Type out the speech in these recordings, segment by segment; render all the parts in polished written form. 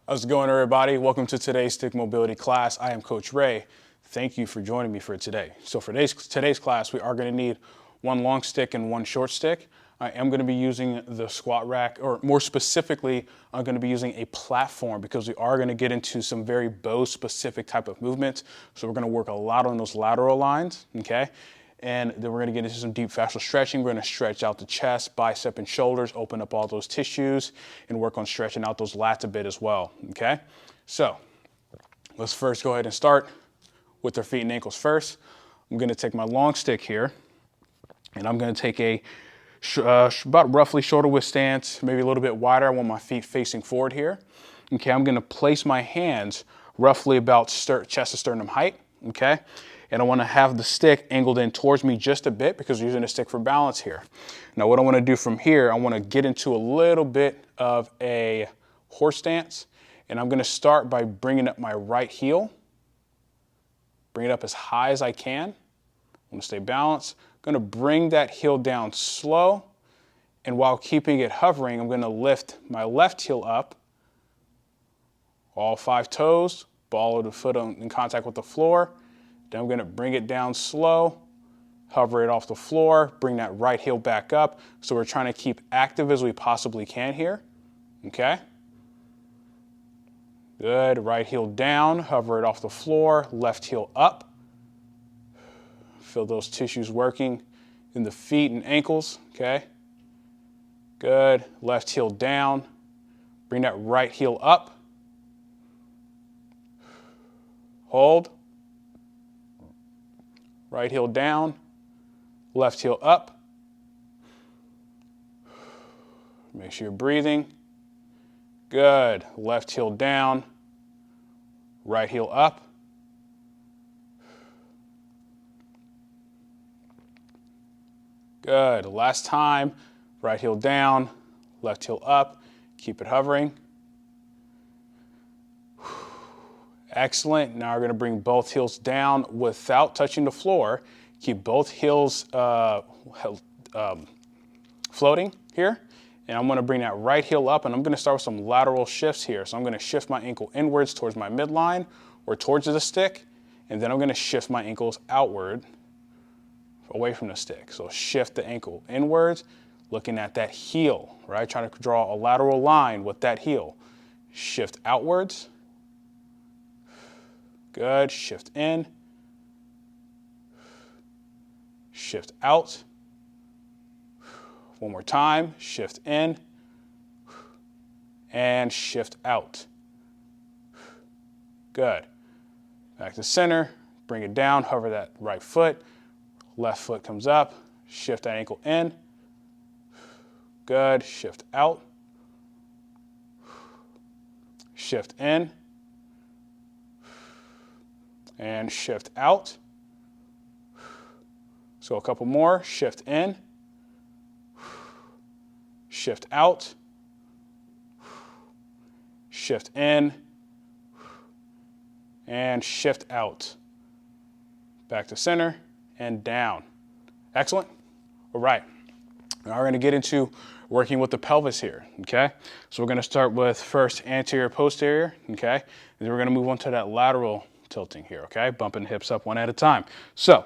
How's it going, everybody? Welcome to today's stick mobility class. I am Coach Ray. Thank you for joining me for today. So for today's class, we are going to need one long stick and one short stick. I am going to be using the squat rack, or more specifically, I'm going to be using a platform because we are going to get into some very bow specific type of movements. So we're going to work a lot on those lateral lines, okay? And then we're going to get into some deep fascial stretching. We're going to stretch out the chest, bicep, and shoulders, open up all those tissues, and work on stretching out those lats a bit as well, okay? So let's first go ahead and start with our feet and ankles first. I'm going to take my long stick here, and I'm going to take a about roughly shoulder width stance, maybe a little bit wider. I want my feet facing forward here. Okay, I'm going to place my hands roughly about chest to sternum height, okay? And I want to have the stick angled in towards me just a bit because we're using a stick for balance here. Now what I want to do from here, I want to get into a little bit of a horse stance, and I'm going to start by bringing up my right heel, bring it up as high as I can. I'm going to stay balanced. I'm going to bring that heel down slow, and while keeping it hovering, I'm going to lift my left heel up, all 5 toes, ball of the foot in contact with the floor. Then I'm going to bring it down slow, hover it off the floor, bring that right heel back up. So we're trying to keep active as we possibly can here, okay? Good, right heel down, hover it off the floor, left heel up. Feel those tissues working in the feet and ankles, okay? Good, left heel down, bring that right heel up. Hold. Right heel down, left heel up. Make sure you're breathing. Good. Left heel down, right heel up. Good. Last time, right heel down, left heel up. Keep it hovering. Excellent. Now we're going to bring both heels down without touching the floor. Keep both heels floating here. And I'm going to bring that right heel up, and I'm going to start with some lateral shifts here. So I'm going to shift my ankle inwards towards my midline or towards the stick, and then I'm going to shift my ankles outward away from the stick. So shift the ankle inwards, looking at that heel, right? Trying to draw a lateral line with that heel. Shift outwards. Good, shift in, shift out. One more time, shift in, and shift out. Good. Back to center, bring it down, hover that right foot, left foot comes up, shift that ankle in. Good, shift out, shift in, and shift out. So a couple more, shift in, shift out, shift in, and shift out. Back to center and down. Excellent. All right. Now we're going to get into working with the pelvis here, okay? So we're going to start with first anterior, posterior, okay? And then we're going to move on to that lateral tilting here, okay? Bumping hips up one at a time. So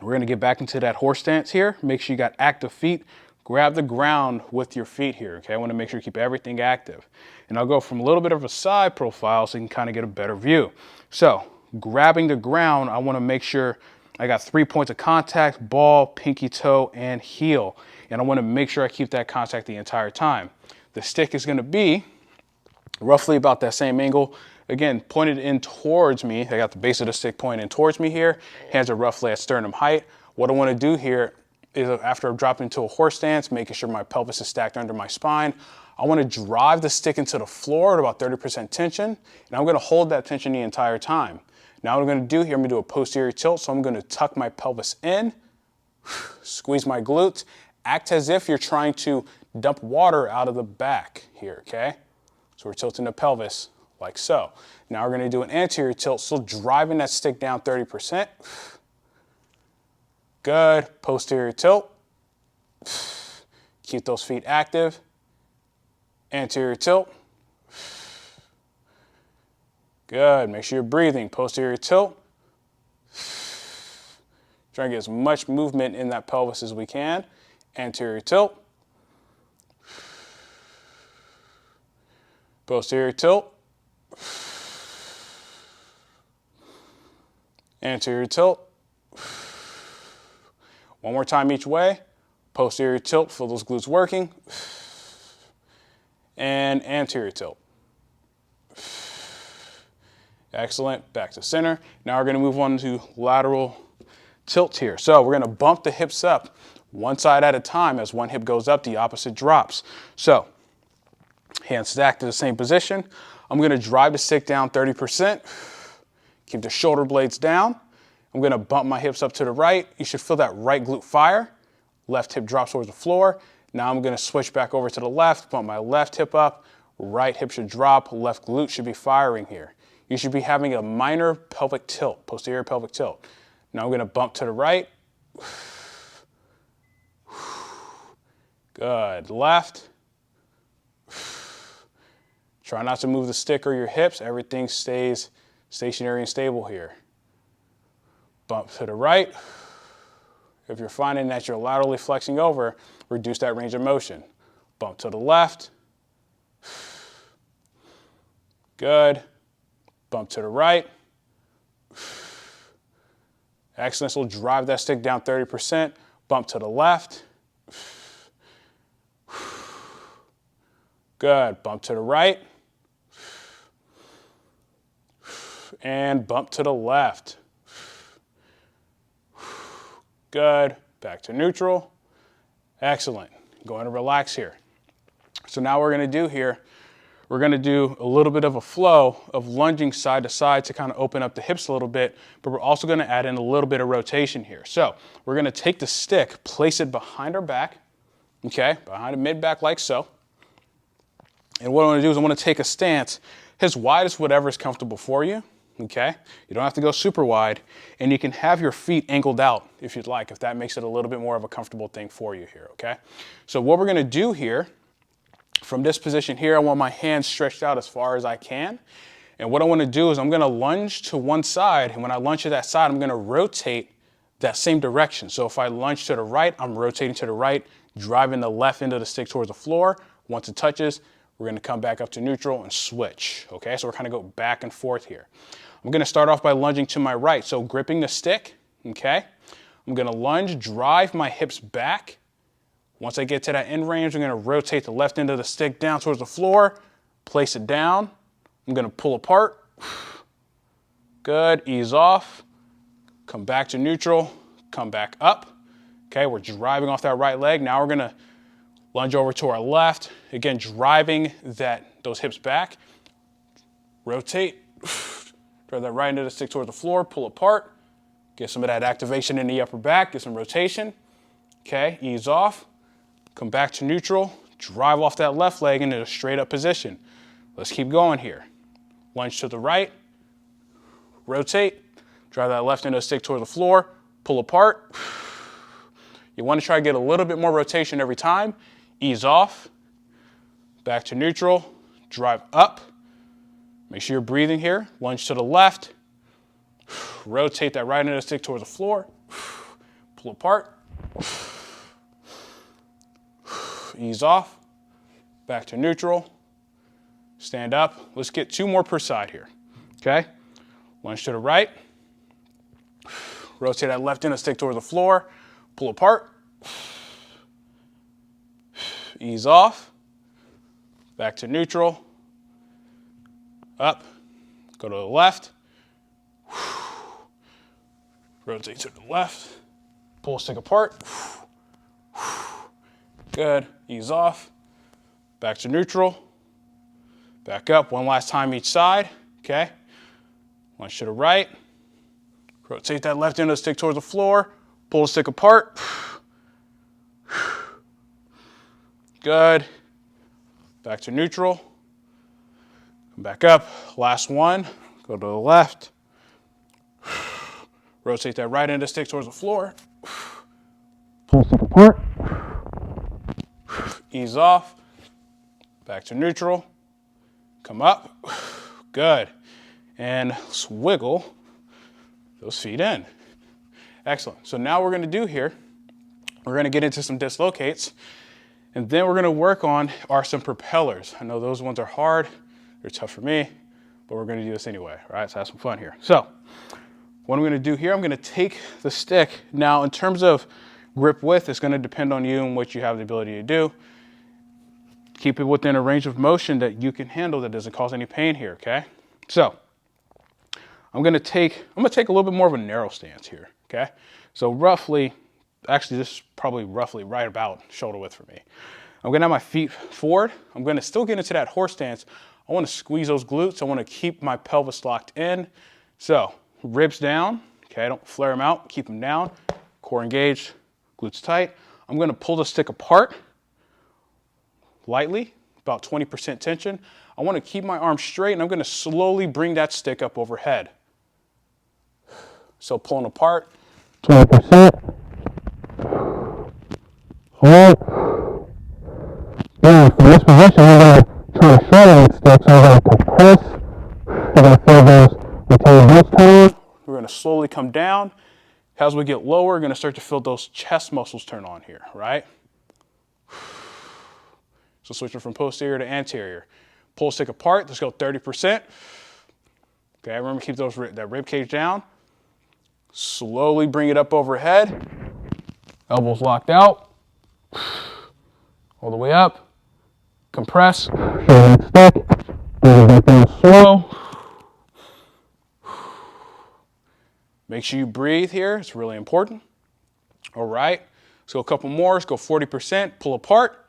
we're going to get back into that horse stance here. Make sure you got active feet. Grab the ground with your feet here, okay? I want to make sure you keep everything active. And I'll go from a little bit of a side profile so you can kind of get a better view. So grabbing the ground, I want to make sure I got 3 points of contact: ball, pinky toe, and heel. And I want to make sure I keep that contact the entire time. The stick is going to be roughly about that same angle. Again, pointed in towards me. I got the base of the stick pointing towards me here. Hands are roughly at sternum height. What I want to do here is, after I'm dropping into a horse stance, making sure my pelvis is stacked under my spine, I want to drive the stick into the floor at about 30% tension, and I'm going to hold that tension the entire time. Now what I'm going to do here, I'm going to do a posterior tilt, so I'm going to tuck my pelvis in, squeeze my glutes, act as if you're trying to dump water out of the back here, okay? So we're tilting the pelvis like so. Now we're going to do an anterior tilt, still driving that stick down 30%. Good. Posterior tilt. Keep those feet active. Anterior tilt. Good. Make sure you're breathing. Posterior tilt. Try and get as much movement in that pelvis as we can. Anterior tilt. Posterior tilt. Anterior tilt. One more time each way. Posterior tilt, feel those glutes working. And anterior tilt. Excellent, back to center. Now we're gonna move on to lateral tilt here. So we're gonna bump the hips up one side at a time. As one hip goes up, the opposite drops. So, hands stacked to the same position. I'm gonna drive the stick down 30%. Keep the shoulder blades down. I'm gonna bump my hips up to the right. You should feel that right glute fire. Left hip drops towards the floor. Now I'm gonna switch back over to the left, bump my left hip up. Right hip should drop, left glute should be firing here. You should be having a minor pelvic tilt, posterior pelvic tilt. Now I'm gonna bump to the right. Good, left. Try not to move the stick or your hips. Everything stays stationary and stable here. Bump to the right. If you're finding that you're laterally flexing over, reduce that range of motion. Bump to the left. Good. Bump to the right. Excellent. So we'll drive that stick down 30%. Bump to the left. Good. Bump to the right. And bump to the left. Good. Back to neutral. Excellent. Going to relax here. So now what we're going to do here, we're going to do a little bit of a flow of lunging side to side to kind of open up the hips a little bit, but we're also going to add in a little bit of rotation here. So we're going to take the stick, place it behind our back, okay, behind the mid-back like so. And what I want to do is I want to take a stance as wide as whatever is comfortable for you, okay? You don't have to go super wide, and you can have your feet angled out if you'd like, if that makes it a little bit more of a comfortable thing for you here, okay? So what we're going to do here, from this position here, I want my hands stretched out as far as I can. And what I want to do is I'm going to lunge to one side, and when I lunge to that side, I'm going to rotate that same direction. So if I lunge to the right, I'm rotating to the right, driving the left end of the stick towards the floor. Once it touches, we're going to come back up to neutral and switch, okay? So we're kind of go back and forth here. I'm going to start off by lunging to my right. So gripping the stick, okay? I'm going to lunge, drive my hips back. Once I get to that end range, I'm going to rotate the left end of the stick down towards the floor, place it down. I'm going to pull apart. Good, ease off. Come back to neutral, come back up. Okay, we're driving off that right leg. Now we're going to lunge over to our left. Again, driving those hips back. Rotate. Drive that right end of the stick towards the floor, pull apart. Get some of that activation in the upper back, get some rotation. Okay, ease off. Come back to neutral, drive off that left leg into a straight up position. Let's keep going here. Lunge to the right, rotate, drive that left end of the stick toward the floor, pull apart. You want to try to get a little bit more rotation every time. Ease off, back to neutral, drive up. Make sure you're breathing here. Lunge to the left, rotate that right end of the stick towards the floor, pull apart. Ease off, back to neutral, stand up. Let's get 2 more per side here, okay? Lunge to the right, rotate that left end and stick towards the floor, pull apart, ease off, back to neutral, up, go to the left, rotate to the left, pull stick apart, good, ease off, back to neutral, back up, one last time each side, okay? Lunge to the right, rotate that left end of the stick towards the floor, pull the stick apart, good, back to neutral, come back up, last one, go to the left, rotate that right end of the stick towards the floor, pull the stick apart, ease off, back to neutral, come up, good. and let's wiggle those feet in. Excellent. So now what we're going to do here, we're going to get into some dislocates, and then we're going to work on some propellers. I know those ones are hard. They're tough for me, but we're going to do this anyway, all right? So have some fun here. So what I'm going to do here, I'm going to take the stick. Now, in terms of grip width, it's going to depend on you and what you have the ability to do. Keep it within a range of motion that you can handle that doesn't cause any pain here, okay? So I'm going to take a little bit more of a narrow stance here, okay? So roughly, actually this is probably roughly right about shoulder width for me. I'm going to have my feet forward. I'm going to still get into that horse stance. I want to squeeze those glutes. I want to keep my pelvis locked in. So ribs down, okay? Don't flare them out, keep them down. Core engaged, glutes tight. I'm going to pull the stick apart lightly, about 20% tension. I want to keep my arms straight, and I'm going to slowly bring that stick up overhead. So pulling apart, 20%. Hold. Now, from this position, we're going to try to shorten that stick, so we're going to compress. We're going to feel those retained glutes turn on. We're going to slowly come down. As we get lower, we're going to start to feel those chest muscles turn on here, right? So switching from posterior to anterior. Pull stick apart, let's go 30%. Okay, remember keep that rib cage down. Slowly bring it up overhead. Elbows locked out. All the way up. Compress. Stick. Bring it back down slow. Make sure you breathe here, it's really important. All right, let's go a couple more, let's go 40%, pull apart.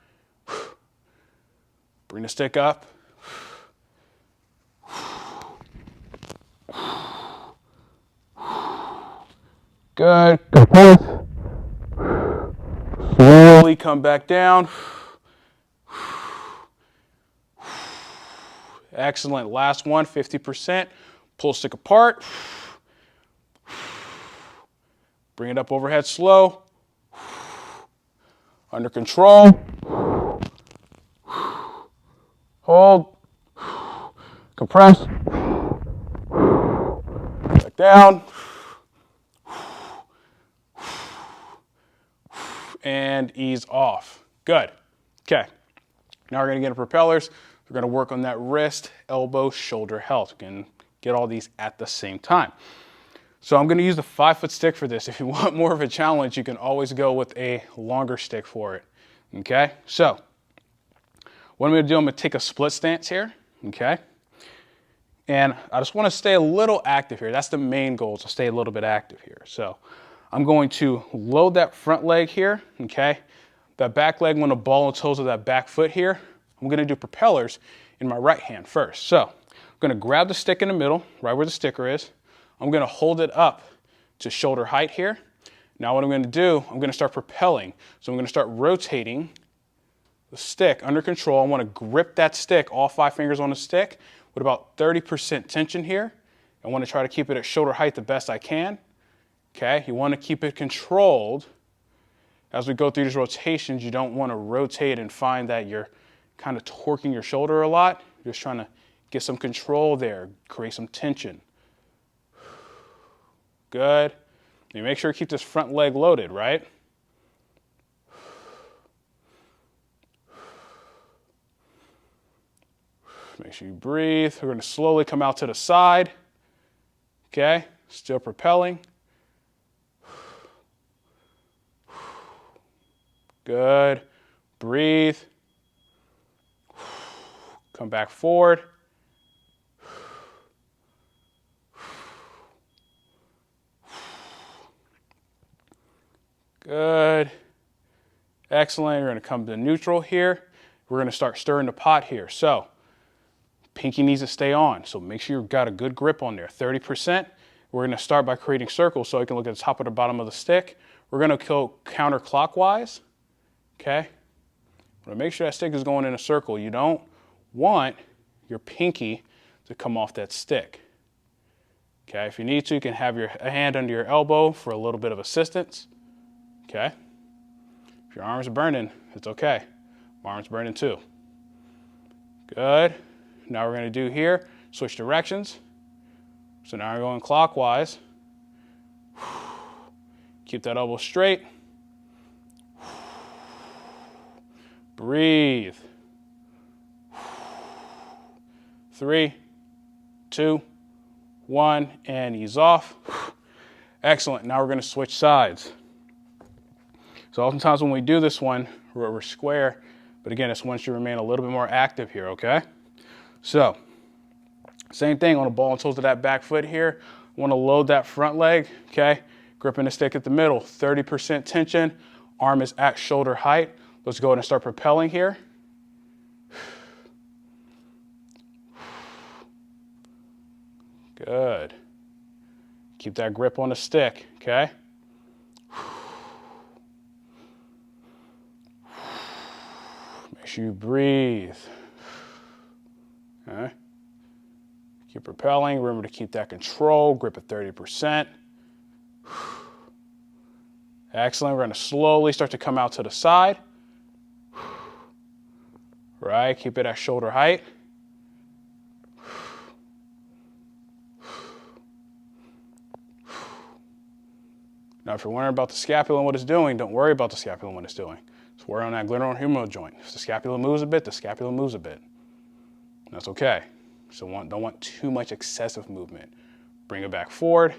Bring the stick up. Good, compress. Slowly come back down. Excellent, last one, 50%. Pull stick apart. Bring it up overhead slow. Under control. Hold. Compress. Back down. And ease off. Good. Okay. Now we're going to get into propellers. We're going to work on that wrist, elbow, shoulder health. We can get all these at the same time. So I'm going to use the 5-foot stick for this. If you want more of a challenge, you can always go with a longer stick for it. Okay? So what I'm going to do, I'm going to take a split stance here. Okay? And I just want to stay a little active here. That's the main goal, is to stay a little bit active here. So I'm going to load that front leg here. Okay? That back leg, I'm going to ball and toes of that back foot here. I'm going to do propellers in my right hand first. So I'm going to grab the stick in the middle, right where the sticker is. I'm going to hold it up to shoulder height here. Now what I'm going to do, I'm going to start propelling. So I'm going to start rotating the stick under control. I want to grip that stick, all 5 fingers on the stick, with about 30% tension here. I want to try to keep it at shoulder height the best I can. Okay, you want to keep it controlled. As we go through these rotations, you don't want to rotate and find that you're kind of torquing your shoulder a lot. You're just trying to get some control there, create some tension. Good. You make sure to keep this front leg loaded, right? Make sure you breathe. We're going to slowly come out to the side. Okay, still propelling. Good. Breathe. Come back forward. Good. Excellent. You're going to come to neutral here. We're going to start stirring the pot here. So pinky needs to stay on. So make sure you've got a good grip on there. 30%. We're going to start by creating circles so you can look at the top or the bottom of the stick. We're going to go counterclockwise. Okay. But make sure that stick is going in a circle. You don't want your pinky to come off that stick. Okay. If you need to, you can have your hand under your elbow for a little bit of assistance. Okay. If your arms are burning, it's okay. My arm's burning too. Good. Now we're going to do here, switch directions. So now we're going clockwise. Keep that elbow straight. Breathe. 3, 2, 1, and ease off. Excellent. Now we're going to switch sides. So oftentimes when we do this one, we're square, but again, this one should remain a little bit more active here, okay? So, same thing on the ball and toes of that back foot here. I want to load that front leg, okay? Gripping the stick at the middle, 30% tension. Arm is at shoulder height. Let's go ahead and start propelling here. Good. Keep that grip on the stick, okay? Make sure you breathe. Okay. Keep propelling. Remember to keep that control. Grip at 30%. Excellent. We're going to slowly start to come out to the side. Right. Keep it at shoulder height. Now, if you're wondering about the scapula and what it's doing, don't worry about the scapula and what it's doing. Just worry on that glenohumeral joint. If the scapula moves a bit, the scapula moves a bit. That's okay. So don't want too much excessive movement. Bring it back forward.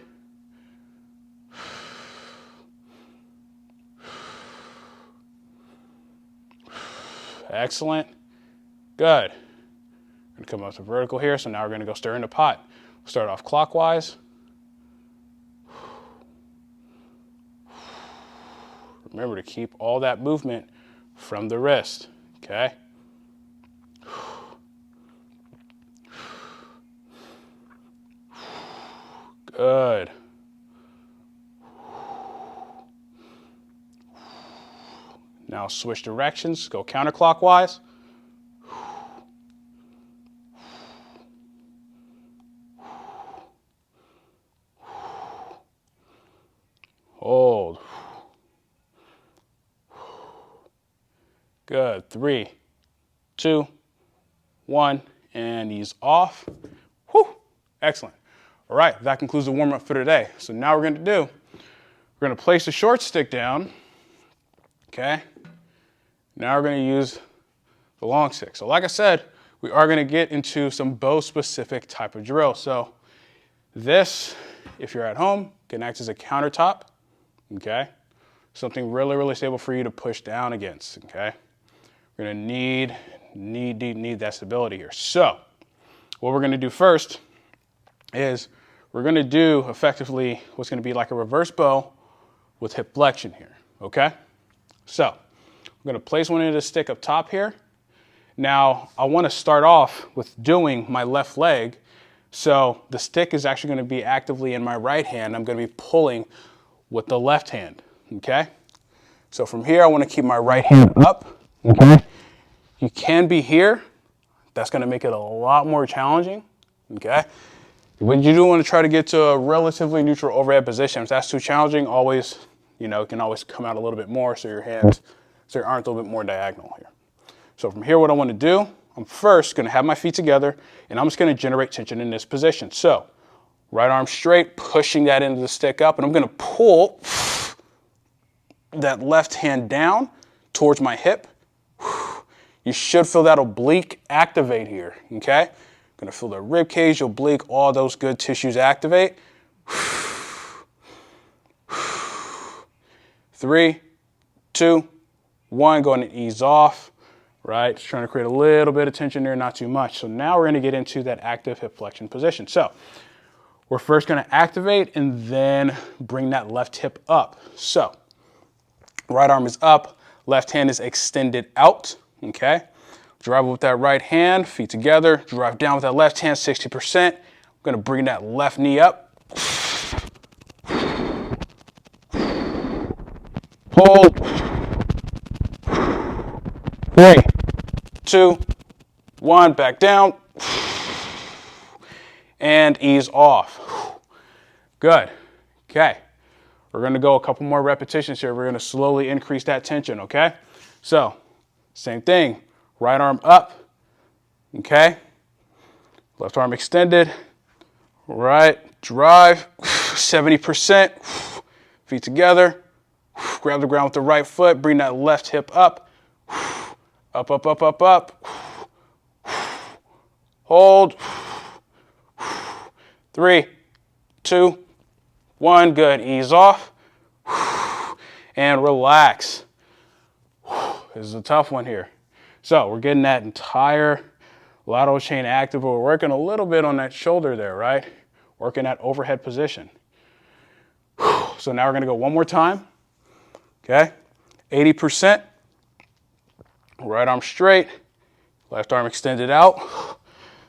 Excellent. Good. We're going to come up to vertical here, so now we're going to go stir in the pot. We'll start off clockwise. Remember to keep all that movement from the wrist, okay? Good. Now switch directions, go counterclockwise. Hold. Good. 3, 2, 1, and ease off. Whew. Excellent. All right, that concludes the warm-up for today. So now we're going to do, we're going to place the short stick down. Okay. Now we're going to use the long stick. So like I said, we are going to get into some bow-specific type of drill. So this, if you're at home, can act as a countertop. Okay. Something really, really stable for you to push down against. Okay. We're going to need that stability here. So what we're going to do first is we're going to do effectively what's going to be like a reverse bow with hip flexion here. Okay. So I'm going to place one into the stick up top here. Now I want to start off with doing my left leg. So the stick is actually going to be actively in my right hand. I'm going to be pulling with the left hand. Okay. So from here, I want to keep my right hand up. Okay. You can be here. That's going to make it a lot more challenging. Okay. But you do want to try to get to a relatively neutral overhead position. If that's too challenging, always, it can always come out a little bit more so your arms are a little bit more diagonal here. So from here, what I want to do, I'm first going to have my feet together and I'm just going to generate tension in this position. So right arm straight, pushing that into the stick up, and I'm going to pull that left hand down towards my hip. You should feel that oblique activate here, okay? Gonna feel the rib cage, oblique, all those good tissues activate. 3, 2, 1, go ahead and ease off, right? Just trying to create a little bit of tension there, not too much. So now we're gonna get into that active hip flexion position. So we're first gonna activate and then bring that left hip up. So right arm is up, left hand is extended out, okay? Drive with that right hand, feet together, drive down with that left hand, 60%. I'm gonna bring that left knee up. Hold. 3, 2, 1, back down. And ease off. Good, okay. We're gonna go a couple more repetitions here. We're gonna slowly increase that tension, okay? So, same thing. Right arm up, okay? Left arm extended, right? drive, 70%, feet together, grab the ground with the right foot, bring that left hip up, up, up, up, up, up, hold, 3, 2, 1, good, ease off, and relax. This is a tough one here. So we're getting that entire lateral chain active, but we're working a little bit on that shoulder there, right? Working that overhead position. So now we're gonna go one more time, okay? 80%, right arm straight, left arm extended out,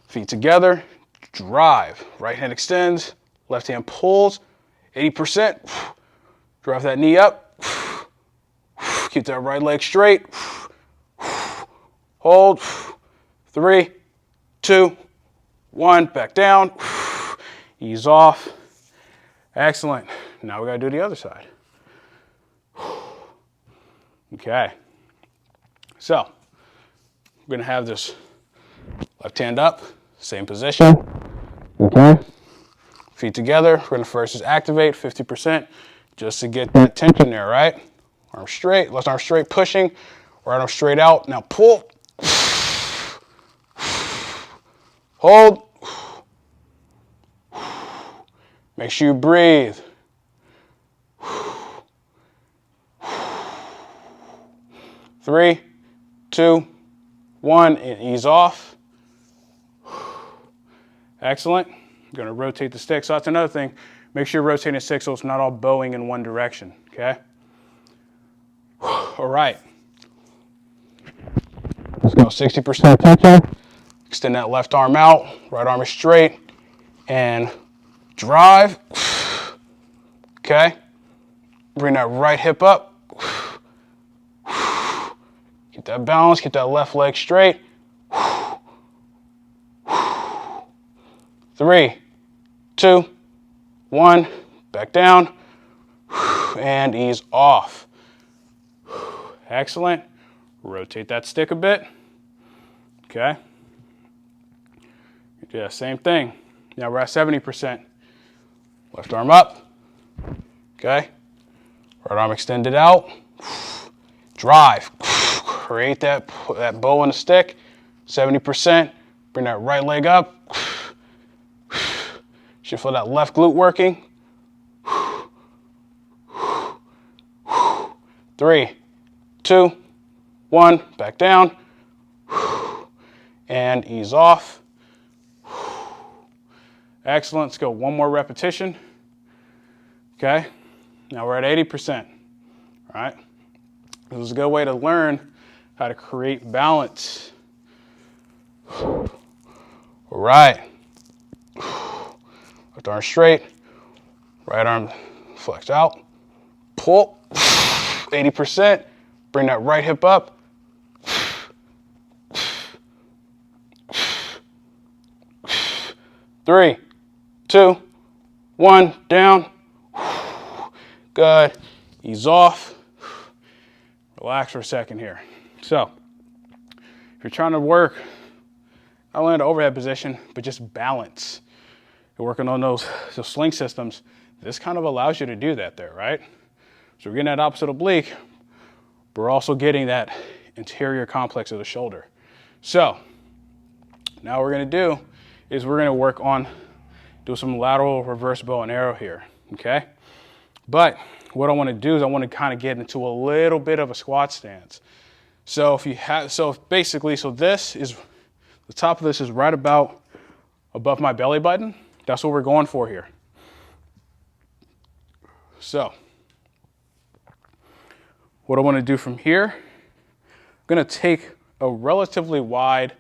feet together, drive. Right hand extends, left hand pulls, 80%. Drive that knee up, keep that right leg straight, hold, 3, 2, 1, back down, ease off. Excellent. Now we gotta do the other side. Okay. So, we're gonna have this left hand up, same position. Okay. Feet together. We're gonna first just activate 50% just to get that tension there, right? Arm straight, left arm straight, pushing, right arm straight out. Now pull. Hold. Make sure you breathe. 3, 2, 1, and ease off. Excellent. I'm gonna rotate the stick. So that's another thing. Make sure you're rotating the stick so it's not all bowing in one direction, okay? All right. Let's go 60% tension. Extend that left arm out, right arm is straight, and drive. Okay. Bring that right hip up. Keep that balance, keep that left leg straight. 3, 2, 1, back down, and ease off. Excellent. Rotate that stick a bit. Okay. Yeah, same thing. Now we're at 70%. Left arm up. Okay. Right arm extended out. Drive. Create that bow on the stick. 70%. Bring that right leg up. Should feel that left glute working. 3, 2, 1, back down. And ease off. Excellent. Let's go one more repetition. Okay. Now we're at 80%. All right. This is a good way to learn how to create balance. All right. Left arm straight. Right arm flex out. Pull. 80%. Bring that right hip up. 3, 2, 1, down. Good. Ease off. Relax for a second here. So, if you're trying to work, not only in the overhead position, but just balance, you're working on those sling systems, this kind of allows you to do that there, right? So we're getting that opposite oblique, but we're also getting that anterior complex of the shoulder. So, now what we're gonna do is we're gonna work on do some lateral reverse bow and arrow here, okay? But what I wanna do is I wanna kind of get into a little bit of a squat stance. So if you have, this is, the top of this is right about above my belly button. That's what we're going for here. So, what I wanna do from here, I'm gonna take a relatively wide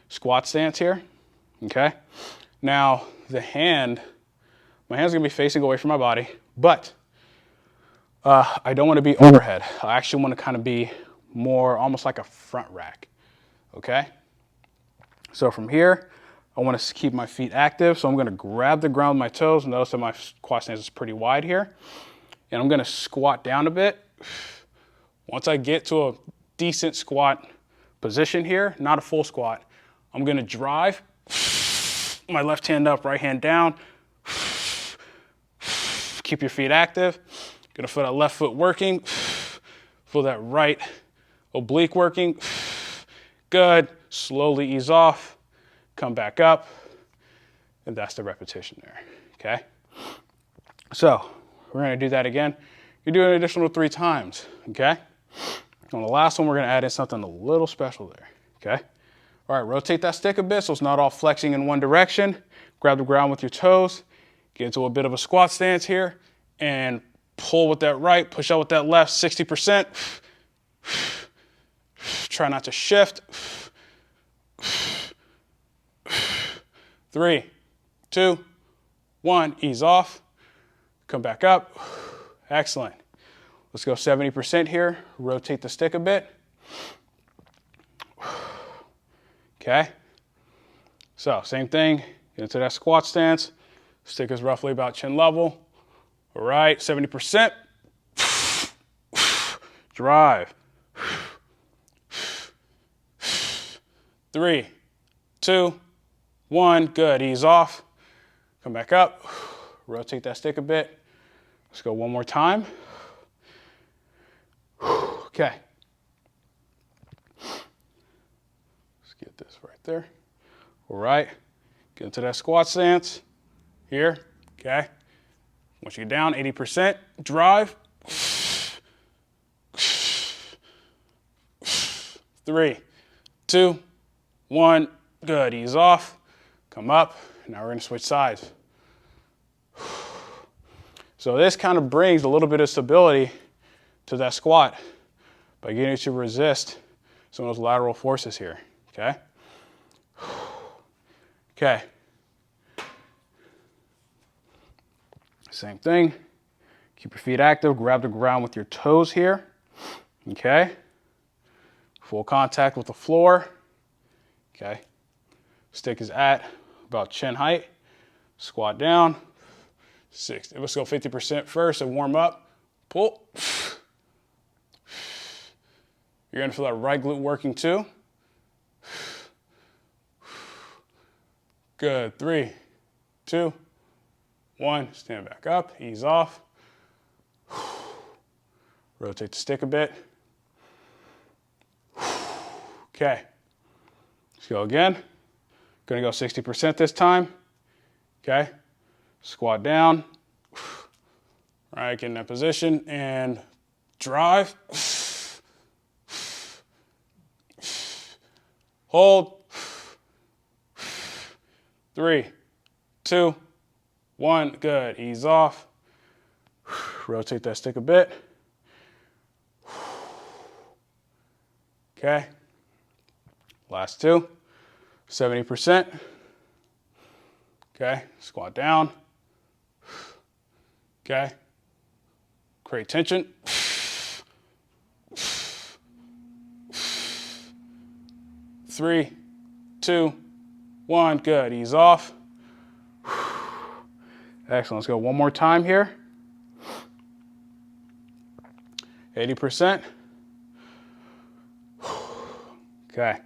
squat stance here, okay? Now, my hand's gonna be facing away from my body, but I don't wanna be overhead. I actually wanna kind of be more almost like a front rack, okay? So from here, I wanna keep my feet active, so I'm gonna grab the ground with my toes. Notice that my squat stance is pretty wide here. And I'm gonna squat down a bit. Once I get to a decent squat position here, not a full squat, I'm gonna drive, my left hand up, right hand down, Keep your feet active. Gonna feel that left foot working. Feel that right oblique working. Good. Slowly ease off. Come back up. And that's the repetition there, okay? So we're gonna do that again. You're doing an additional 3 times, okay? On the last one, we're gonna add in something a little special there, okay? All right, rotate that stick a bit so it's not all flexing in one direction. Grab the ground with your toes. Get into a bit of a squat stance here and pull with that right, push out with that left, 60%. Try not to shift. 3, 2, 1, ease off. Come back up. Excellent. Let's go 70% here. Rotate the stick a bit. Okay. So same thing, get into that squat stance. Stick is roughly about chin level. All right, 70%. Drive. 3, 2, 1, good, ease off. Come back up, rotate that stick a bit. Let's go one more time. Okay. Let's get this right there. All right, get into that squat stance here, okay. Once you get down, 80%, drive. 3, 2, 1, good, ease off, come up. Now we're gonna switch sides. So this kind of brings a little bit of stability to that squat by getting you to resist some of those lateral forces here, okay? Okay. Same thing. Keep your feet active, grab the ground with your toes here, okay? Full contact with the floor, okay? Stick is at about chin height. Squat down. 60. Let's go 50% first and warm up. Pull. You're gonna feel that right glute working too. Good. 3, 2, 1. Stand back up. Ease off. Rotate the stick a bit. Okay. Let's go again. Gonna go 60% this time. Okay. Squat down. All right, get in that position and drive. Hold. 3, 2, 1. Good. Ease off. Rotate that stick a bit. Okay. Last 2. 70%. Okay. Squat down. Okay. Create tension. 3, 2, 1. Good. Ease off. Excellent. Let's go one more time here. 80%. Okay.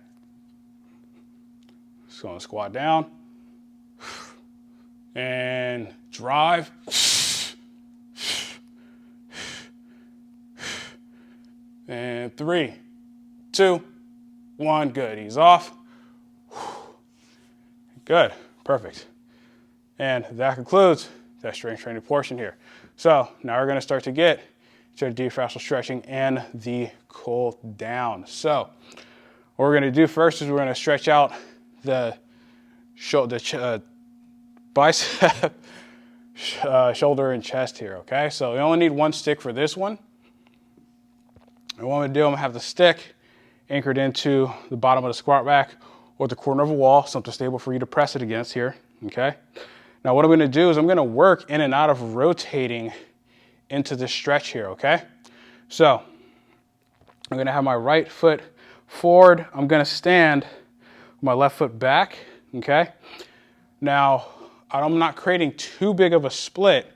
Just gonna squat down and drive. And 3, 2, 1. Good. Ease off. Good. Perfect. And that concludes that strength training portion here. So now we're going to start to get to the deep fascial stretching and the cool down. So what we're going to do first is we're going to stretch out the bicep, shoulder, and chest here, okay? So we only need one stick for this one. And what I'm going to do, I'm going to have the stick anchored into the bottom of the squat rack or the corner of a wall, something stable for you to press it against here, okay? Now what I'm going to do is I'm going to work in and out of rotating into this stretch here, okay? So I'm going to have my right foot forward. I'm going to stand my left foot back, okay? Now I'm not creating too big of a split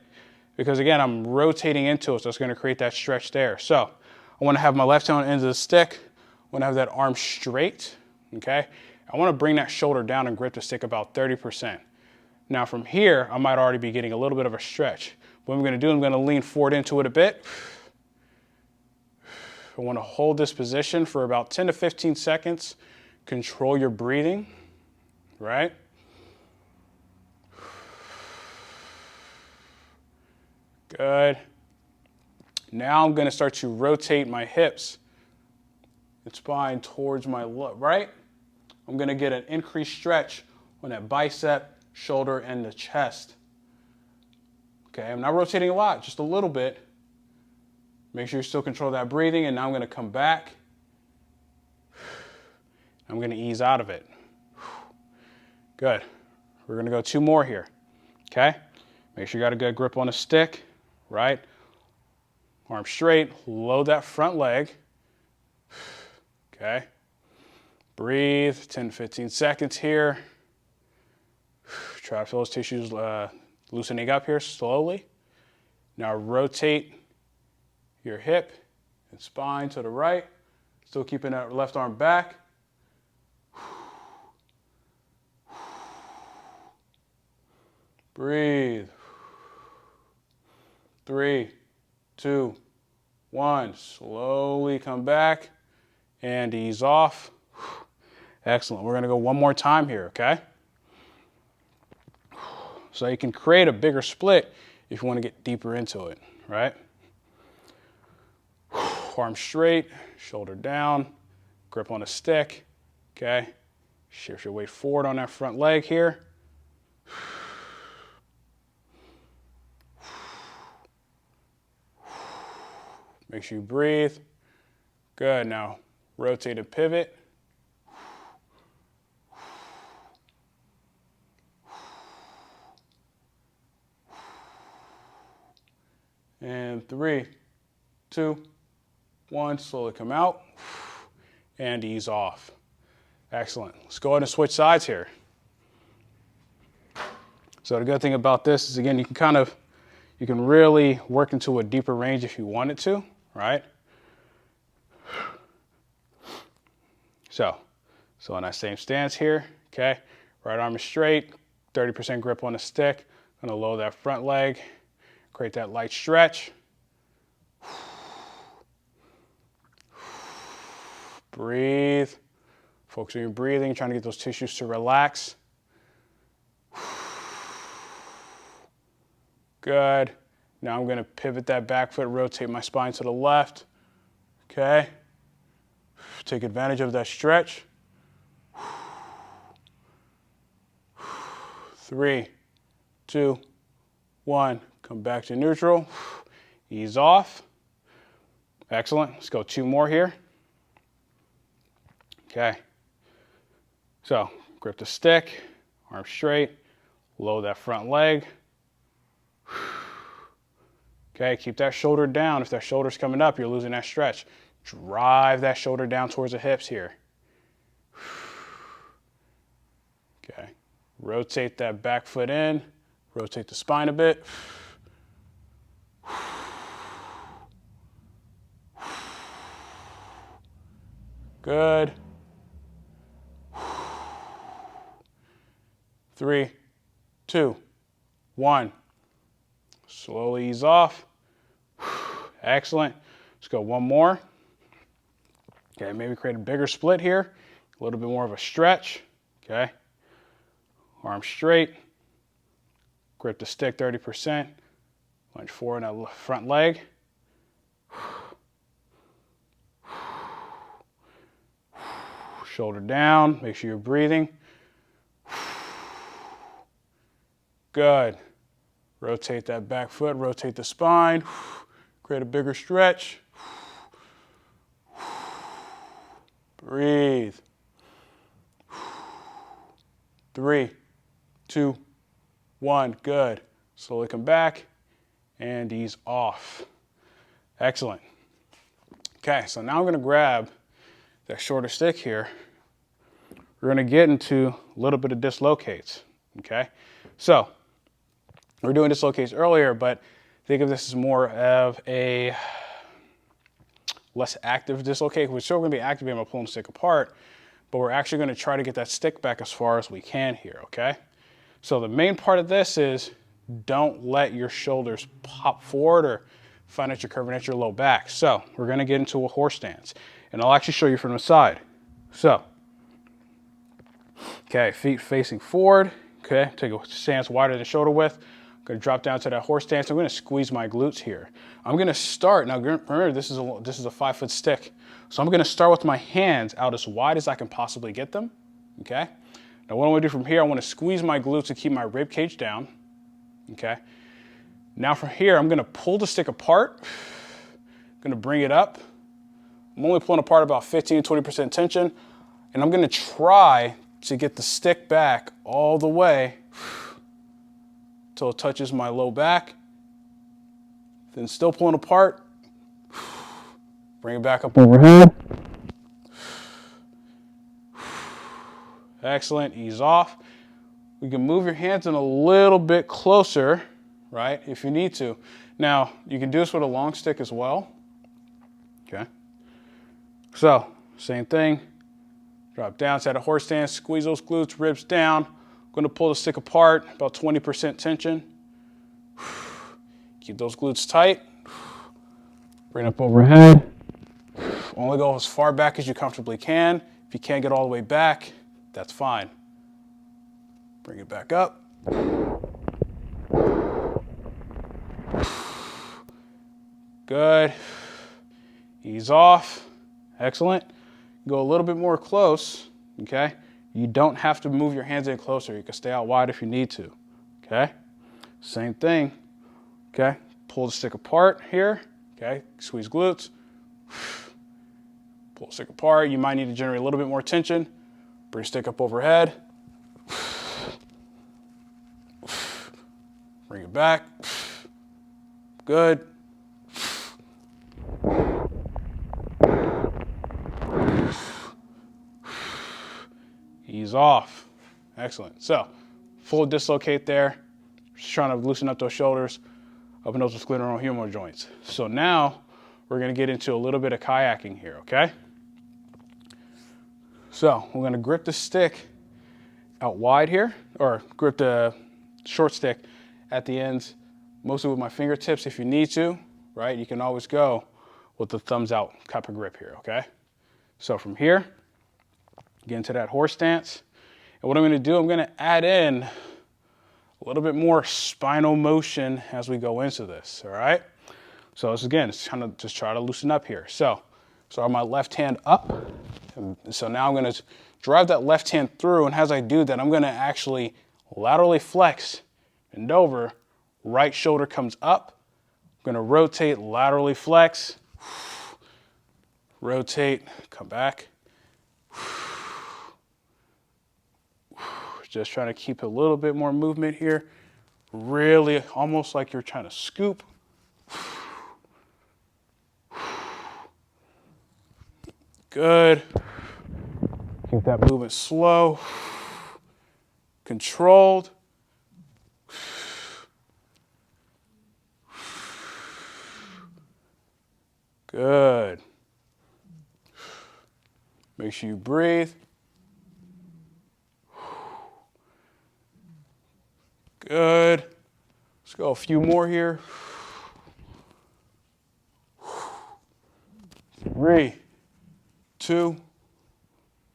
because again, I'm rotating into it, so it's going to create that stretch there. So I want to have my left hand on the end of the stick. I want to have that arm straight, okay? I want to bring that shoulder down and grip the stick about 30%. Now from here, I might already be getting a little bit of a stretch, What I'm going to do, I'm going to lean forward into it a bit. I want to hold this position for about 10 to 15 seconds. Control your breathing, right? Good. Now I'm going to start to rotate my hips and spine towards my right. I'm going to get an increased stretch on that bicep, shoulder, and the chest. Okay, I'm not rotating a lot, just a little bit. Make sure you still control that breathing, and now I'm going to come back. I'm going to ease out of it. Good. We're going to go 2 more here. Okay? Make sure you got a good grip on the stick, right? Arm straight, load that front leg. Okay? Breathe, 10 to 15 seconds here. Try to feel those tissues loosening up here slowly. Now rotate your hip and spine to the right. Still keeping that left arm back. Breathe. 3, 2, 1. Slowly come back and ease off. Excellent. We're going to go one more time here, okay? So you can create a bigger split if you want to get deeper into it, right? Arm straight, shoulder down, grip on a stick, okay? Shift your weight forward on that front leg here. Make sure you breathe. Good. Now rotate and pivot. And 3, 2, 1. Slowly come out and ease off. Excellent. Let's go ahead and switch sides here. So the good thing about this is, again, you can really work into a deeper range if you wanted to, right? So in that same stance here, okay, right arm is straight, 30% grip on the stick. Gonna lower that front leg, create that light stretch. Breathe. Focus on your breathing, trying to get those tissues to relax. Good. Now I'm going to pivot that back foot, rotate my spine to the left. Okay. Take advantage of that stretch. 3, 2, 1. Come back to neutral. Ease off. Excellent. Let's go 2 more here. Okay. So grip the stick, arm straight, lower that front leg. Okay, keep that shoulder down. If that shoulder's coming up, you're losing that stretch. Drive that shoulder down towards the hips here. Okay, rotate that back foot in, rotate the spine a bit. Good. 3, 2, 1. Slowly ease off. Excellent. Let's go 1 more. Okay, maybe create a bigger split here. A little bit more of a stretch. Okay. Arm straight. Grip the stick 30%. Lunge forward on that front leg. Shoulder down. Make sure you're breathing. Good. Rotate that back foot, rotate the spine, create a bigger stretch. Breathe. 3, 2, 1. Good. Slowly come back and ease off. Excellent. Okay, so now I'm going to grab that shorter stick here. We're going to get into a little bit of dislocates. Okay, so we're doing dislocates earlier, but think of this as more of a less active dislocate. We're still going to be activating by pulling the stick apart, but we're actually going to try to get that stick back as far as we can here, okay? So the main part of this is don't let your shoulders pop forward or find that you're curving at your low back. So we're gonna get into a horse stance, and I'll actually show you from the side. So, okay, feet facing forward. Okay, take a stance wider than shoulder width. I'm gonna drop down to that horse stance. I'm gonna squeeze my glutes here. I'm gonna start, now remember this is a 5-foot stick. So I'm gonna start with my hands out as wide as I can possibly get them, okay? Now what I wanna do from here, I wanna squeeze my glutes to keep my rib cage down, okay? Now from here, I'm gonna pull the stick apart. I'm gonna bring it up. I'm only pulling apart about 15 to 20% tension, and I'm gonna try to get the stick back all the way until it touches my low back. Then still pulling apart. Bring it back up overhead. Excellent, ease off. You can move your hands in a little bit closer, right, if you need to. Now, you can do this with a long stick as well. Okay. So, same thing. Drop down, set a horse stance, squeeze those glutes, ribs down. I'm gonna pull the stick apart, about 20% tension. Keep those glutes tight. Bring it up overhead. Only go as far back as you comfortably can. If you can't get all the way back, that's fine. Bring it back up. Good. Ease off. Excellent. Go a little bit more close, okay? You don't have to move your hands in closer. You can stay out wide if you need to, okay? Same thing, okay? Pull the stick apart here, okay? Squeeze glutes. Pull the stick apart. You might need to generate a little bit more tension. Bring stick up overhead. Bring it back. Good. Ease off. Excellent. So, full dislocate there. Just trying to loosen up those shoulders, open those sclerohumeral joints. So now, we're gonna get into a little bit of kayaking here, okay? So, we're gonna grip the stick out wide here, or grip the short stick at the ends, mostly with my fingertips if you need to, right? You can always go with the thumbs out type of grip here, okay? So from here, get into that horse stance. And what I'm gonna do, I'm gonna add in a little bit more spinal motion as we go into this, all right? So this again, it's kind of just try to loosen up here. So my left hand up. And so now I'm gonna drive that left hand through, and as I do that, I'm gonna actually laterally flex, bend over, right shoulder comes up. I'm gonna rotate, laterally flex, rotate, come back. Just trying to keep a little bit more movement here. Really almost like you're trying to scoop. Good. Keep that movement slow, controlled. Good. Make sure you breathe. Good. Let's go a few more here. 3, 2,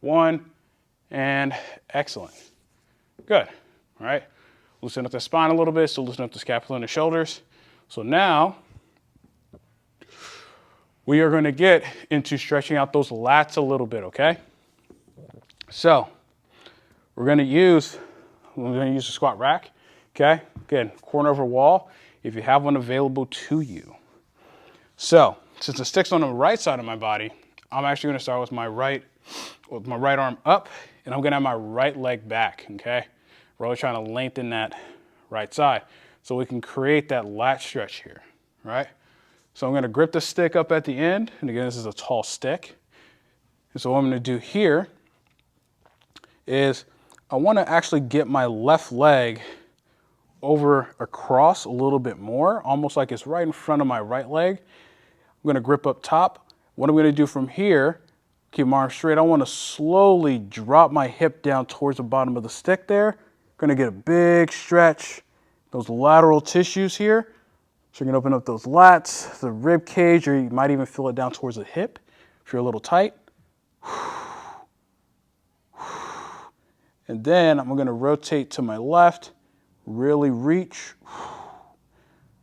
1, and excellent. Good. All right. Loosen up the spine a little bit, so loosen up the scapula and the shoulders. So now we are going to get into stretching out those lats a little bit, okay? So we're going to use a squat rack, okay? Again, corner over wall, if you have one available to you. So since the stick's on the right side of my body, I'm actually going to start with my right arm up, and I'm going to have my right leg back, okay? Really trying to lengthen that right side so we can create that lat stretch here, right? So I'm gonna grip the stick up at the end, and again, this is a tall stick. And so what I'm gonna do here is I wanna actually get my left leg over across a little bit more, almost like it's right in front of my right leg. I'm gonna grip up top. What I'm gonna do from here, keep my arm straight, I wanna slowly drop my hip down towards the bottom of the stick there. Gonna get a big stretch, those lateral tissues here. So you're gonna open up those lats, the rib cage, or you might even feel it down towards the hip if you're a little tight. And then I'm gonna rotate to my left, really reach.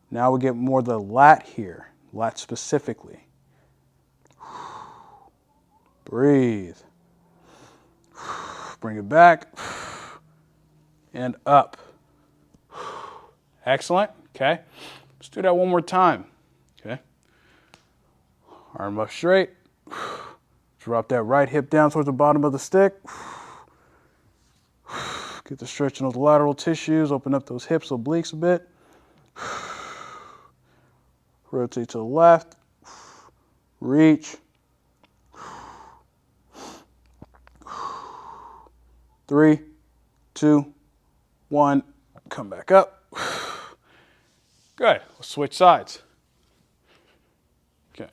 Now we get more of the lat here, lat specifically. Breathe. Bring it back and up. Excellent, okay. Let's do that one more time, okay. Arm up straight. Drop that right hip down towards the bottom of the stick. Get the stretch in those lateral tissues, open up those hips, obliques a bit. Rotate to the left, reach. 3, 2, 1, come back up. Good, let's switch sides. Okay.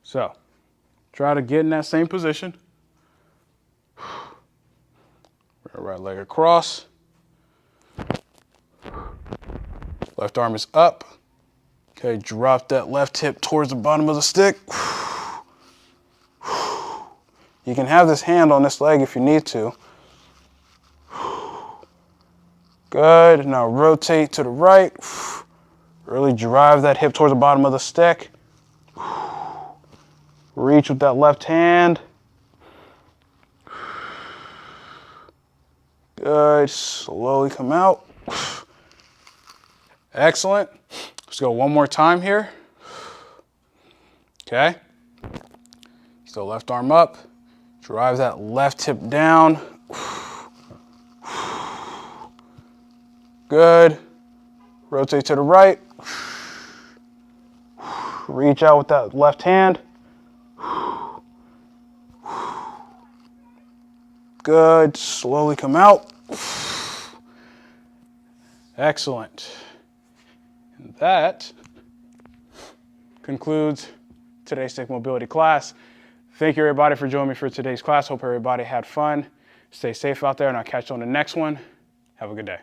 So, try to get in that same position. Right leg across. Left arm is up. Okay, drop that left hip towards the bottom of the stick. You can have this hand on this leg if you need to. Good, now rotate to the right. Really drive that hip towards the bottom of the stick. Reach with that left hand. Good, slowly come out. Excellent. Let's go one more time here. Okay. So left arm up. Drive that left hip down. Good. Rotate to the right. Reach out with that left hand. Good. Slowly come out. Excellent. And that concludes today's stick mobility class. Thank you everybody for joining me for today's class. Hope everybody had fun. Stay safe out there and I'll catch you on the next one. Have a good day.